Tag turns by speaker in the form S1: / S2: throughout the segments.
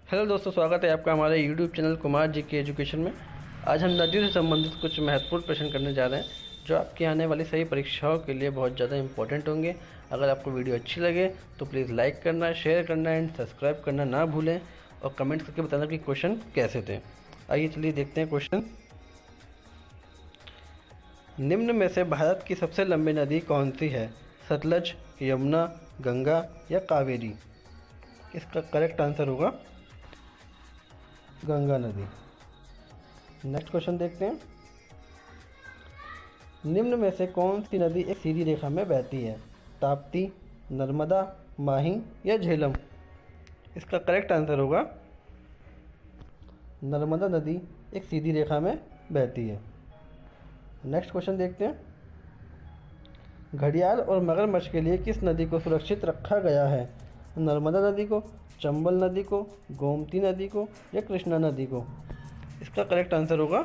S1: Hello दोस्तों, स्वागत है आपका हमारे यूट्यूब चैनल कुमार जी के एजुकेशन में। आज हम नदियों से संबंधित कुछ महत्वपूर्ण प्रश्न करने जा रहे हैं जो आपकी आने वाली सभी परीक्षाओं के लिए बहुत ज़्यादा इंपॉर्टेंट होंगे। अगर आपको वीडियो अच्छी लगे तो प्लीज़ लाइक करना, शेयर करना एंड सब्सक्राइब करना ना भूलें और कमेंट करके बताना कि क्वेश्चन कैसे थे। आइए चलिए देखते हैं क्वेश्चन। निम्न में से भारत की सबसे लंबी नदी कौन सी है? सतलज, यमुना, गंगा या कावेरी? इसका करेक्ट आंसर होगा गंगा नदी। नेक्स्ट क्वेश्चन देखते हैं। निम्न में से कौन सी नदी एक सीधी रेखा में बहती है? ताप्ती, नर्मदा, माही या झेलम? इसका करेक्ट आंसर होगा नर्मदा नदी एक सीधी रेखा में बहती है। नेक्स्ट क्वेश्चन देखते हैं। घड़ियाल और मगरमच्छ के लिए किस नदी को सुरक्षित रखा गया है? नर्मदा नदी को, चंबल नदी को, गोमती नदी को या कृष्णा नदी को? इसका करेक्ट आंसर होगा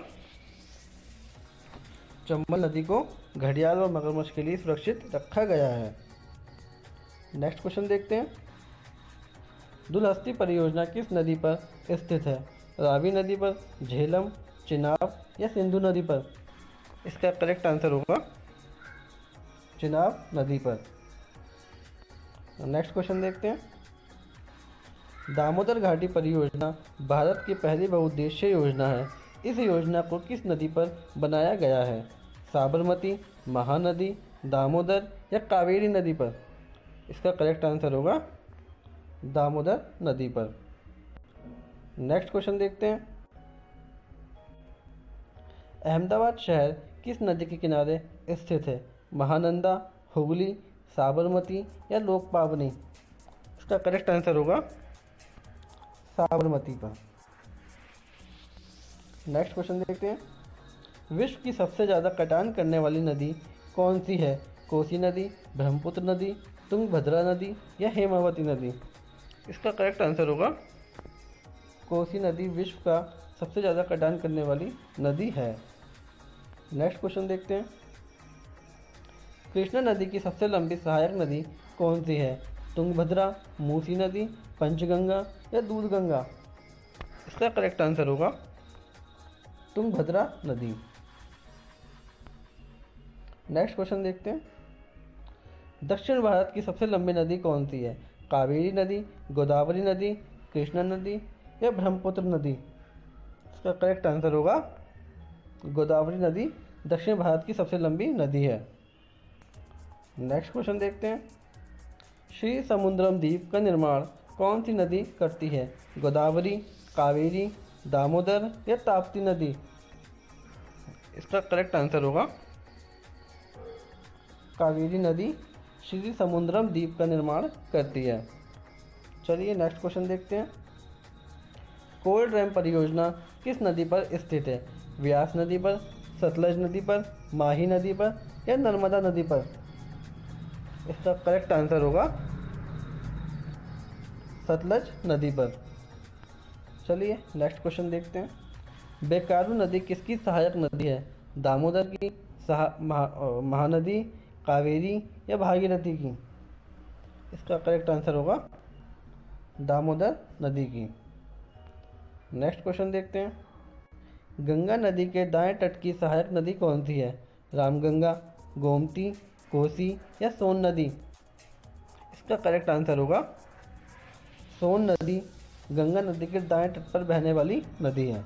S1: चंबल नदी को घड़ियाल और मगरमच्छ के लिए सुरक्षित रखा गया है। नेक्स्ट क्वेश्चन देखते हैं। दुलहस्ती परियोजना किस नदी पर स्थित है? रावी नदी पर, झेलम, चिनाब या सिंधु नदी पर? इसका करेक्ट आंसर होगा चिनाब नदी पर। नेक्स्ट क्वेश्चन देखते हैं। दामोदर घाटी परियोजना भारत की पहली बहुउद्देशीय योजना है। इस योजना को किस नदी पर बनाया गया है? साबरमती, महानदी, दामोदर या कावेरी नदी पर? इसका करेक्ट आंसर होगा दामोदर नदी पर। नेक्स्ट क्वेश्चन देखते हैं। अहमदाबाद शहर किस नदी के किनारे स्थित है? महानंदा, हुगली, साबरमती या लोकपावनी? इसका करेक्ट आंसर होगा साबरमती पर। नेक्स्ट क्वेश्चन देखते हैं। विश्व की सबसे ज़्यादा कटान करने वाली नदी कौन सी है? कोसी नदी, ब्रह्मपुत्र नदी, तुंगभद्रा नदी या हेमावती नदी? इसका करेक्ट आंसर होगा कोसी नदी विश्व का सबसे ज़्यादा कटान करने वाली नदी है। नेक्स्ट क्वेश्चन देखते हैं। कृष्णा नदी की सबसे लंबी सहायक नदी कौन सी है? तुंगभद्रा, मूसी नदी, पंचगंगा या दूधगंगा? इसका करेक्ट आंसर होगा तुंगभद्रा नदी। नेक्स्ट क्वेश्चन देखते हैं। दक्षिण भारत की सबसे लंबी नदी कौन सी है? कावेरी नदी, गोदावरी नदी, कृष्णा नदी या ब्रह्मपुत्र नदी? इसका करेक्ट आंसर होगा गोदावरी नदी दक्षिण भारत की सबसे लंबी नदी है। नेक्स्ट क्वेश्चन देखते हैं। श्री समुद्रम द्वीप का निर्माण कौन सी नदी करती है? गोदावरी, कावेरी, दामोदर या ताप्ती नदी? इसका करेक्ट आंसर होगा कावेरी नदी श्री समुद्रम द्वीप का निर्माण करती है। चलिए नेक्स्ट क्वेश्चन देखते हैं। कोल डैम परियोजना किस नदी पर स्थित है? व्यास नदी पर, सतलज नदी पर, माही नदी पर या नर्मदा नदी पर? इसका करेक्ट आंसर होगा सतलज नदी पर। चलिए नेक्स्ट क्वेश्चन देखते हैं। बेकारू नदी किसकी सहायक नदी है? दामोदर की, महानदी, कावेरी या भागीरथी की? इसका करेक्ट आंसर होगा दामोदर नदी की। नेक्स्ट क्वेश्चन देखते हैं। गंगा नदी के दाएं तट की सहायक नदी कौन सी है? रामगंगा, गोमती, कोसी या सोन नदी? इसका करेक्ट आंसर होगा सोन नदी गंगा नदी के दाएं तट पर बहने वाली नदी है।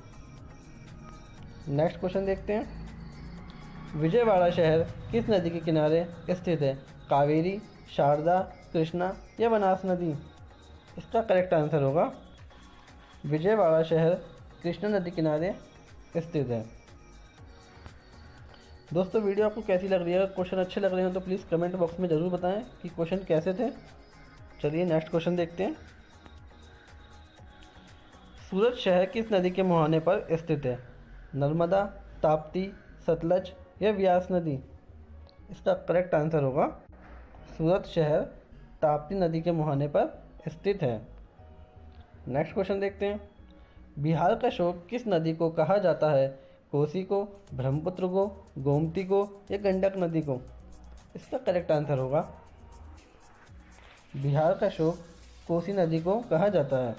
S1: नेक्स्ट क्वेश्चन देखते हैं। विजयवाड़ा शहर किस नदी के किनारे स्थित है? कावेरी, शारदा, कृष्णा या बनास नदी? इसका करेक्ट आंसर होगा विजयवाड़ा शहर कृष्णा नदी किनारे स्थित है। दोस्तों, वीडियो आपको कैसी लग रही है? अगर क्वेश्चन अच्छे लग रहे हो तो प्लीज़ कमेंट बॉक्स में ज़रूर बताएं कि क्वेश्चन कैसे थे। चलिए नेक्स्ट क्वेश्चन देखते हैं। सूरत शहर किस नदी के मुहाने पर स्थित है? नर्मदा, ताप्ती, सतलज या व्यास नदी? इसका करेक्ट आंसर होगा सूरत शहर ताप्ती नदी के मुहाने पर स्थित है। नेक्स्ट क्वेश्चन देखते हैं। बिहार का शोक किस नदी को कहा जाता है? कोसी को, ब्रह्मपुत्र को, गोमती को या गंडक नदी को? इसका करेक्ट आंसर होगा बिहार का शोक कोसी नदी को कहा जाता है।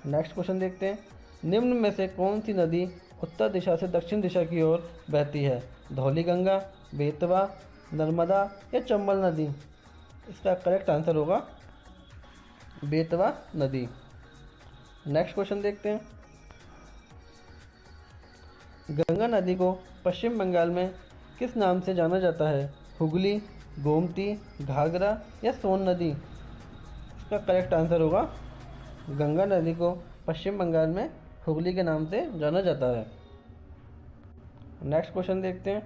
S1: नेक्स्ट क्वेश्चन देखते हैं, निम्न में से कौन सी नदी उत्तर दिशा से दक्षिण दिशा की ओर बहती है? धौली गंगा, बेतवा, नर्मदा या चंबल नदी? इसका करेक्ट आंसर होगा बेतवा नदी। नेक्स्ट क्वेश्चन देखते हैं, गंगा नदी को पश्चिम बंगाल में किस नाम से जाना जाता है? हुगली, गोमती, घाघरा या सोन नदी? इसका करेक्ट आंसर होगा गंगा नदी को पश्चिम बंगाल में हुगली के नाम से जाना जाता है। नेक्स्ट क्वेश्चन देखते हैं,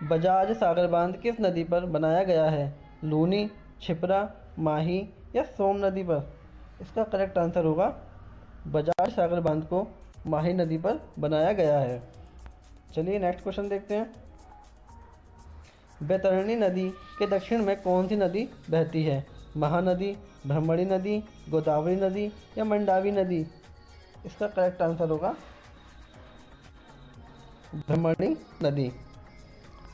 S1: बजाज सागर बांध किस नदी पर बनाया गया है? लूनी, छिपरा, माही या सोम नदी पर? इसका करेक्ट आंसर होगा बजाज सागर बांध को माही नदी पर बनाया गया है। चलिए नेक्स्ट क्वेश्चन देखते हैं, बैतरणी नदी के दक्षिण में कौन सी नदी बहती है? महानदी, ब्रह्मणी नदी, गोदावरी नदी या मंडावी नदी? इसका करेक्ट आंसर होगा ब्रह्मणी नदी।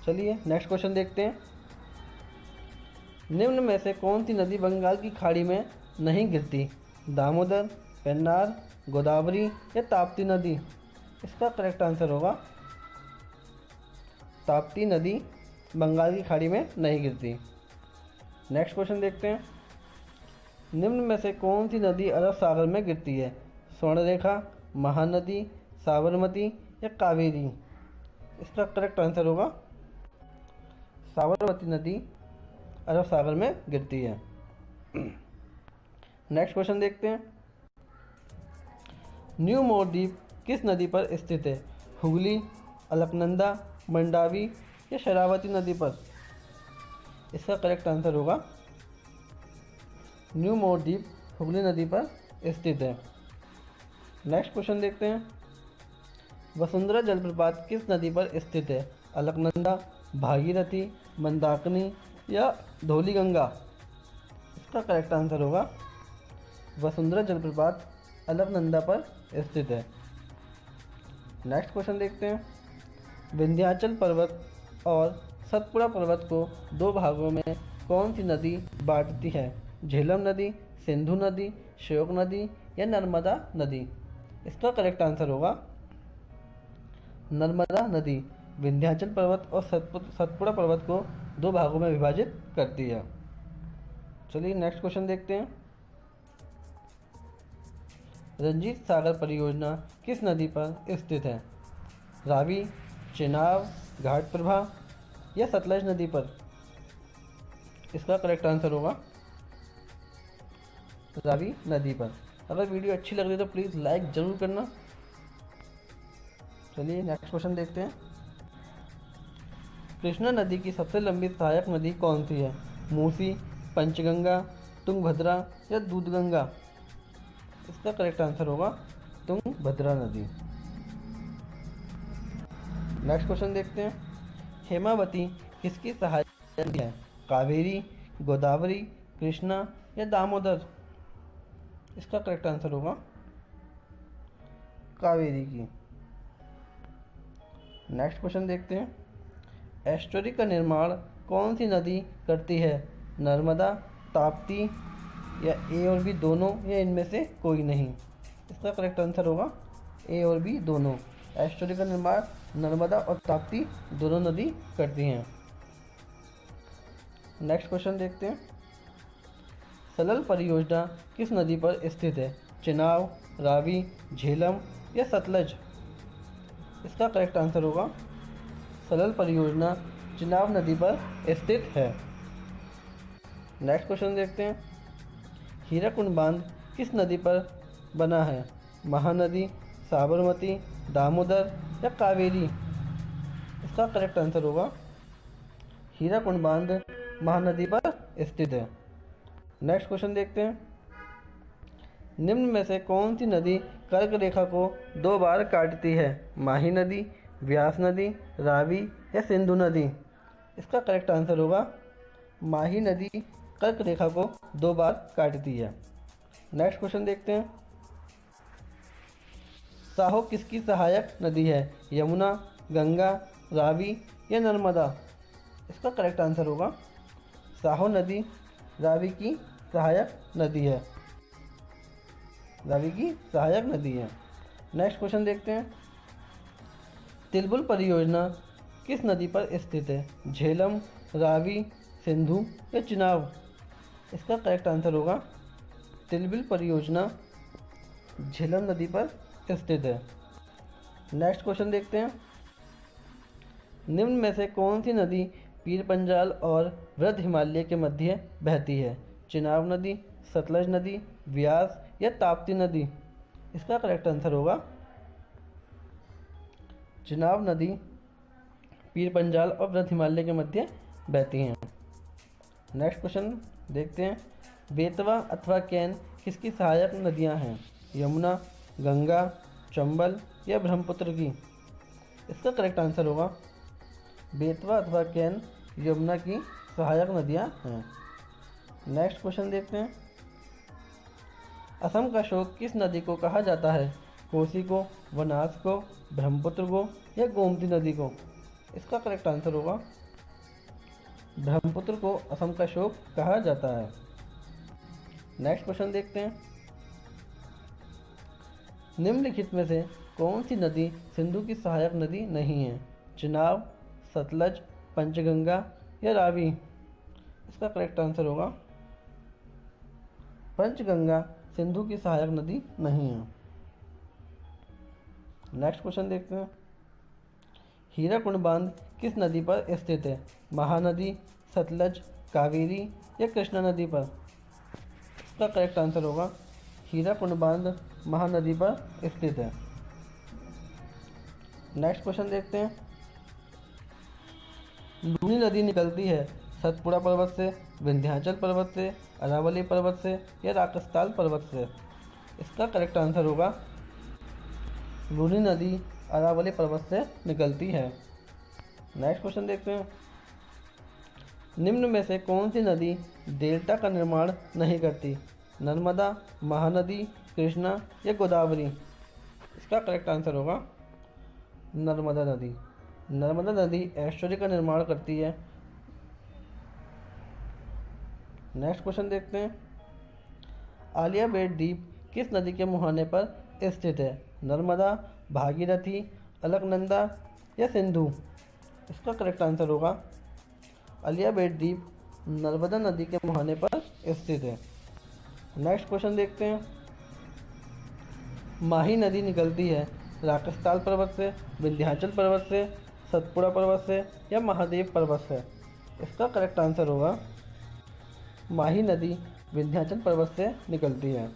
S1: चलिए नेक्स्ट क्वेश्चन देखते हैं, निम्न में से कौन सी नदी बंगाल की खाड़ी में नहीं गिरती? दामोदर, पेन्नार, गोदावरी या ताप्ती नदी? इसका करेक्ट आंसर होगा ताप्ती नदी बंगाल की खाड़ी में नहीं गिरती। नेक्स्ट क्वेश्चन देखते हैं, निम्न में से कौन सी नदी अरब सागर में गिरती है? स्वर्णरेखा, महानदी, साबरमती या कावेरी? इसका करेक्ट आंसर होगा साबरमती नदी अरब सागर में गिरती है। नेक्स्ट क्वेश्चन देखते हैं, न्यू मोर द्वीप किस नदी पर स्थित है? हुगली, अलकनंदा, मंडावी या शरावती नदी पर? इसका करेक्ट आंसर होगा न्यू मोर द्वीप हुगली नदी पर स्थित है। नेक्स्ट क्वेश्चन देखते हैं, वसुंधरा जलप्रपात किस नदी पर स्थित है? अलकनंदा, भागीरथी, मंदाकिनी या धौली गंगा? इसका करेक्ट आंसर होगा वसुंधरा जलप्रपात अलकनंदा पर स्थित है। नेक्स्ट क्वेश्चन देखते हैं, विंध्याचल पर्वत और सतपुड़ा पर्वत को दो भागों में कौन सी नदी बांटती है? झेलम नदी, सिंधु नदी, श्योक नदी या नर्मदा नदी? इसका करेक्ट आंसर होगा नर्मदा नदी विंध्याचल पर्वत और सतपुड़ा पर्वत को दो भागों में विभाजित करती है। चलिए नेक्स्ट क्वेश्चन देखते हैं, रंजीत सागर परियोजना किस नदी पर स्थित है? रावी, चेनाब, घाटप्रभा या सतलज नदी पर? इसका करेक्ट आंसर होगा रावी नदी पर। अगर वीडियो अच्छी लग रही है तो प्लीज़ लाइक ज़रूर करना। चलिए नेक्स्ट क्वेश्चन देखते हैं, कृष्णा नदी की सबसे लंबी सहायक नदी कौन सी है? मूसी, पंचगंगा, तुंगभद्रा या दूधगंगा? इसका करेक्ट आंसर होगा तुंगभद्रा नदी। नेक्स्ट क्वेश्चन देखते हैं, हेमावती किसकी सहायक नदी है? कावेरी, गोदावरी, कृष्णा या दामोदर? इसका करेक्ट आंसर होगा कावेरी की। नेक्स्ट क्वेश्चन देखते हैं, एस्टुअरी का निर्माण कौन सी नदी करती है? नर्मदा, ताप्ती या ए और बी दोनों या इनमें से कोई नहीं? इसका करेक्ट आंसर होगा ए और बी दोनों। एस्टुअरी का निर्माण नर्मदा और ताप्ती दोनों नदी करती हैं। नेक्स्ट क्वेश्चन देखते हैं, सलल परियोजना किस नदी पर स्थित है? चेनाब, रावी, झेलम या सतलज? इसका करेक्ट आंसर होगा सलल परियोजना चेनाब नदी पर स्थित है। नेक्स्ट क्वेश्चन देखते हैं, हीराकुंड बांध किस नदी पर बना है? महानदी, साबरमती, दामोदर या कावेरी? इसका करेक्ट आंसर होगा हीराकुंड बांध महानदी पर स्थित है। नेक्स्ट क्वेश्चन देखते हैं, निम्न में से कौन सी नदी कर्क रेखा को दो बार काटती है? माही नदी, व्यास नदी, रावी या सिंधु नदी? इसका करेक्ट आंसर होगा माही नदी कर्क रेखा को दो बार काटती है। नेक्स्ट क्वेश्चन देखते हैं, साहो किसकी सहायक नदी है? यमुना, गंगा, रावी या नर्मदा? इसका करेक्ट आंसर होगा साहो नदी रावी की सहायक नदी है। रावी की सहायक नदी है। नेक्स्ट क्वेश्चन देखते हैं। तिलबुल परियोजना किस नदी पर स्थित है? झेलम, रावी, सिंधु या चिनाब? इसका करेक्ट आंसर होगा तिलबुल परियोजना झेलम नदी पर स्थित है। नेक्स्ट क्वेश्चन देखते हैं। निम्न में से कौन सी नदी पीर पंजाल और वृद्ध हिमालय के मध्य बहती है? चिनाब नदी, सतलज नदी, व्यास या ताप्ती नदी? इसका करेक्ट आंसर होगा चिनाब नदी पीर पंजाल और वृद्ध हिमालय के मध्य बहती हैं। नेक्स्ट क्वेश्चन देखते हैं। बेतवा अथवा कैन किसकी सहायक नदियां हैं? यमुना, गंगा, चंबल या ब्रह्मपुत्र की? इसका करेक्ट आंसर होगा बेतवा अथवा कैन यमुना की सहायक नदियां हैं। नेक्स्ट क्वेश्चन देखते हैं। असम का शोक किस नदी को कहा जाता है? कोसी को, बनास को, ब्रह्मपुत्र को या गोमती नदी को? इसका करेक्ट आंसर होगा ब्रह्मपुत्र को असम का शोक कहा जाता है। नेक्स्ट क्वेश्चन देखते हैं। निम्नलिखित में से कौन सी नदी सिंधु की सहायक नदी नहीं है? चिनाब, सतलज, पंचगंगा या रावी? इसका करेक्ट आंसर होगा पंचगंगा सिंधु की सहायक नदी नहीं है। नेक्स्ट क्वेश्चन देखते हैं। हीराकुंड बांध किस नदी पर स्थित है? महानदी, सतलज, कावेरी या कृष्णा नदी पर? इसका करेक्ट आंसर होगा हीराकुंड बांध महानदी पर स्थित है। नेक्स्ट क्वेश्चन देखते हैं। लूनी नदी निकलती है सतपुड़ा पर्वत से, विंध्याचल पर्वत से, अरावली पर्वत से या राकसताल पर्वत से? इसका करेक्ट आंसर होगा लूनी नदी अरावली पर्वत से निकलती है। नेक्स्ट क्वेश्चन देखते हैं। निम्न में से कौन सी नदी डेल्टा का निर्माण नहीं करती? नर्मदा, महानदी, कृष्णा या गोदावरी? इसका करेक्ट आंसर होगा नर्मदा नदी। नर्मदा नदी एस्चुरी का निर्माण करती है। नेक्स्ट क्वेश्चन देखते हैं। आलिया बेट द्वीप किस नदी के मुहाने पर स्थित है? नर्मदा, भागीरथी, अलकनंदा या सिंधु? इसका करेक्ट आंसर होगा आलिया बेट द्वीप नर्मदा नदी के मुहाने पर स्थित है। नेक्स्ट क्वेश्चन देखते हैं। माही नदी निकलती है राकसताल पर्वत से, विंध्याचल पर्वत से, सतपुड़ा पर्वत से या महादेव पर्वत से? इसका करेक्ट आंसर होगा माही नदी विंध्याचल पर्वत से निकलती है।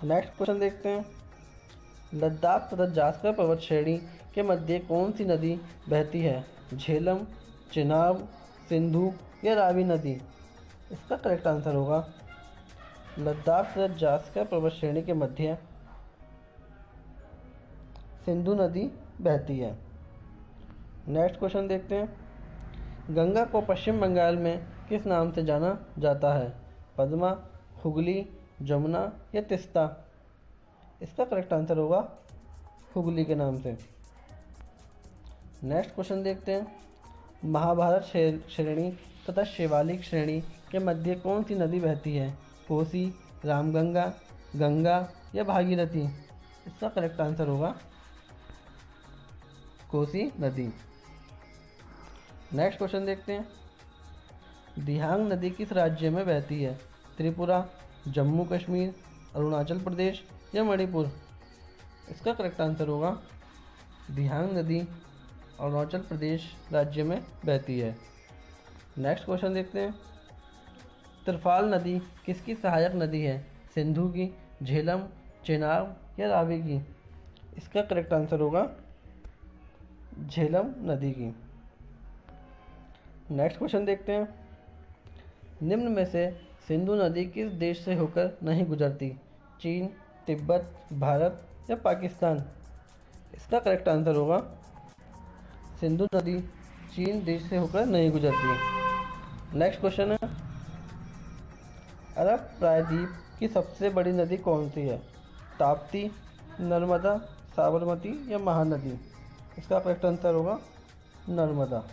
S1: नेक्स्ट क्वेश्चन देखते हैं। लद्दाख तथा जास्कर पर्वत श्रेणी के मध्य कौन सी नदी बहती है? झेलम, चिनाब, सिंधु या रावी नदी? इसका करेक्ट आंसर होगा लद्दाख तथा जास्कर पर्वत श्रेणी के मध्य सिंधु नदी बहती है। नेक्स्ट क्वेश्चन देखते हैं। गंगा को पश्चिम बंगाल में किस नाम से जाना जाता है? पद्मा, हुगली, जमुना या तीस्ता? इसका करेक्ट आंसर होगा हुगली के नाम से। नेक्स्ट क्वेश्चन देखते हैं। महाभारत श्रेणी तथा शिवालिक श्रेणी के मध्य कौन सी नदी बहती है? कोसी, रामगंगा, गंगा या भागीरथी? इसका करेक्ट आंसर होगा कोसी नदी। नेक्स्ट क्वेश्चन देखते हैं। दिहांग नदी किस राज्य में बहती है? त्रिपुरा, जम्मू कश्मीर, अरुणाचल प्रदेश या मणिपुर? इसका करेक्ट आंसर होगा दिहांग नदी अरुणाचल प्रदेश राज्य में बहती है। नेक्स्ट क्वेश्चन देखते हैं। तिरफाल नदी किसकी सहायक नदी है? सिंधु की, झेलम, चेनाब या रावी की? इसका करेक्ट आंसर होगा झेलम नदी की। नेक्स्ट क्वेश्चन देखते हैं। निम्न में से सिंधु नदी किस देश से होकर नहीं गुजरती? चीन, तिब्बत, भारत या पाकिस्तान? इसका करेक्ट आंसर होगा सिंधु नदी चीन देश से होकर नहीं गुजरती। नेक्स्ट क्वेश्चन है। अरब प्रायद्वीप की सबसे बड़ी नदी कौन सी है? ताप्ती, नर्मदा, साबरमती या महानदी? इसका करेक्ट आंसर होगा नर्मदा।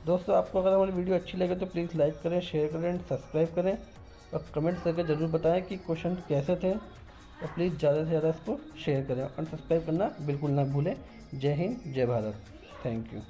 S1: दोस्तों, आपको अगर हमारी वीडियो अच्छी लगे तो प्लीज़ लाइक करें, शेयर करें एंड सब्सक्राइब करें। और कमेंट करके ज़रूर बताएं कि क्वेश्चन कैसे थे, और प्लीज़ ज़्यादा से ज़्यादा इसको शेयर करें और सब्सक्राइब करना बिल्कुल ना भूलें। जय हिंद, जय भारत। Thank you.